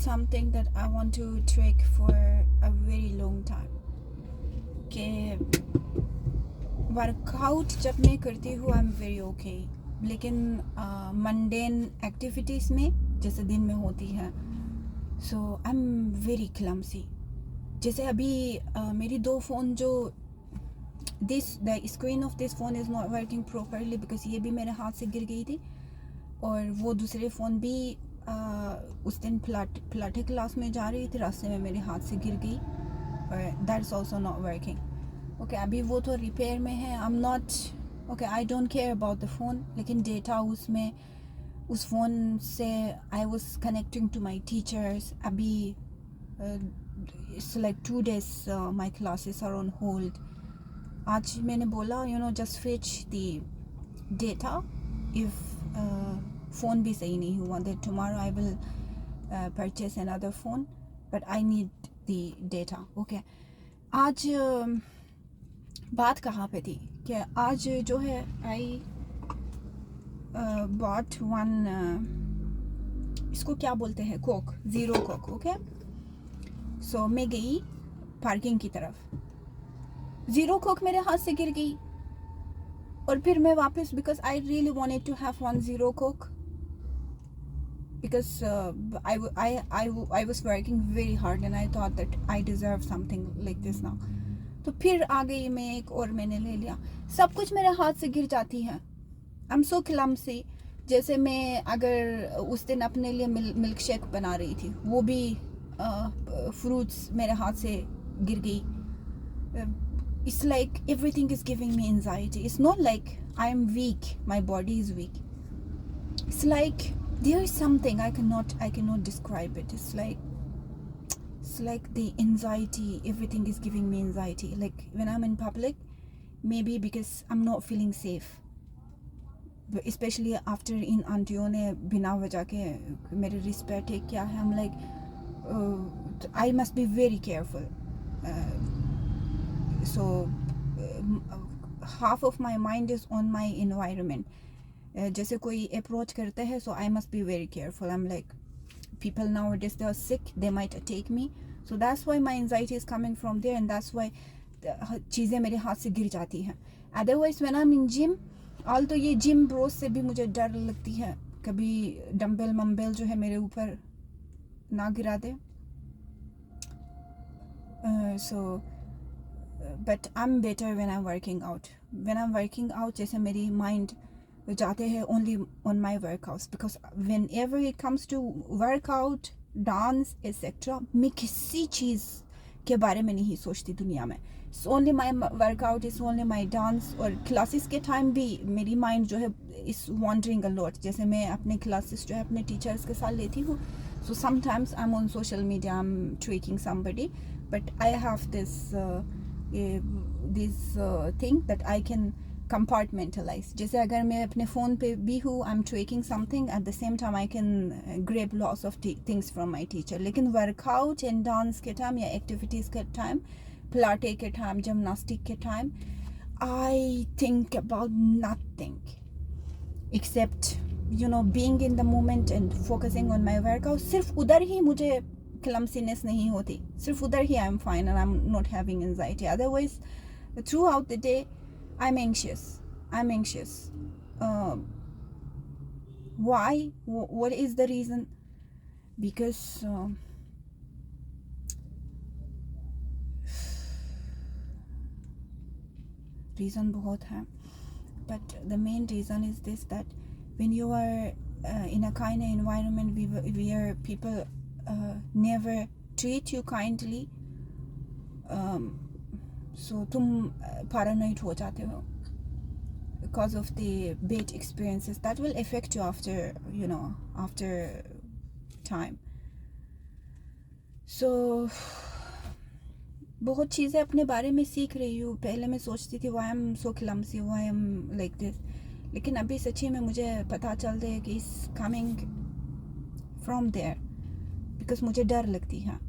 something that I want to track for a very long time कि workout जब मैं करती हूँ आई एम वेरी ओके, लेकिन मंडेन एक्टिविटीज़ में जैसे दिन में होती है सो आई एम वेरी क्लमसी। जैसे अभी मेरी दो फ़ोन जो the screen of this phone is not working properly because ये भी मेरे हाथ से गिर गई थी, और वो दूसरे फ़ोन भी उस दिन पिलाटे क्लास में जा रही थी, रास्ते में मेरे हाथ से गिर गई और that's also not working. Okay अभी वो तो रिपेयर में है। I am not okay, I don't care about the phone, लेकिन डेटा उसमें उस फ़ोन से I was connecting to my teachers. अभी it's like 2 days my classes are on hold. आज मैंने बोला just fetch the data if phone भी सही नहीं हुआ, that tomorrow I will purchase another phone but I need the data. Okay आज बात कहाँ पे थी कि आज जो है आई बॉट वन इसको क्या बोलते हैं, Coke, zero Coke. Okay so मैं गई पार्किंग की तरफ, ज़ीरो कोक मेरे हाथ से गिर गई और फिर मैं वापस because I really wanted to have one zero Coke because I was working very hard and I thought that I deserve something like this now. तो फिर आ गई मैं एक और मैंने ले लिया। सब कुछ मेरे हाथ से गिर जाती है। I am so clumsy. जैसे मैं अगर उस दिन अपने लिए मिल्क शेक बना रही थी, वो भी फ्रूट्स मेरे हाथ से गिर गई। It's like everything is giving me anxiety. It's not like I am weak, my body is weak. It's like there is something I cannot describe it. It's like the anxiety, everything is giving me anxiety. Like when I'm in public, maybe because I'm not feeling safe, but especially after in आंटियों ने बिना वजह के मेरे risk पे attack किया है, I'm like I must be very careful. So half of my mind is on my environment. जैसे कोई अप्रोच करते हैं so I must be very careful. I am like people nowadays they are sick, they might attack me, so that's why my anxiety is coming from there and that's why चीज़ें मेरे हाथ से गिर जाती हैं। Otherwise when I am in gym, all तो ये gym Bros से भी मुझे डर लगती है कभी डम्बल मम्बल जो है मेरे ऊपर ना गिरा दे। So but I am better when I am working out. When I am working out जैसे मेरी माइंड जाते हैं only on my workouts, because whenever it comes to workout, dance etcetera, मैं किसी चीज़ के बारे में नहीं सोचती दुनिया में। It's only my workout, is only my dance. और क्लासेस के टाइम भी मेरी माइंड जो है इज़ वॉन्डरिंग अ लॉट। जैसे मैं अपने क्लासेस जो है अपने टीचर्स के साथ लेती हूँ, so sometimes I am on social media, I am trekking somebody, but I have this thing that I can compartmentalize. जैसे अगर मैं अपने फ़ोन पे भी हूँ, I am trekking something, at the same time I can grab lots of things from my teacher. लेकिन workout and dance के time या एक्टिविटीज़ के टाइम, पिलाटे के टाइम, जिमनास्टिक के time, I think about nothing accept being in the moment and focusing on my workout. सिर्फ उधर ही मुझे क्लमसीनेस नहीं होती, सिर्फ उधर ही I am fine and I am not having anxiety. Otherwise throughout the day I'm anxious. Why? What is the reason? Because reason बहुत है, but the main reason is this, that when you are in a kind of environment where people never treat you kindly, so तुम paranoid हो जाते हो because of the bad experiences that will affect you after time. So बहुत चीज़ें अपने बारे में सीख रही हूँ। पहले मैं सोचती थी why I'm so clumsy, why I'm like this, लेकिन अभी सच्ची में मुझे पता चलता है कि it's coming from there because मुझे डर लगती है।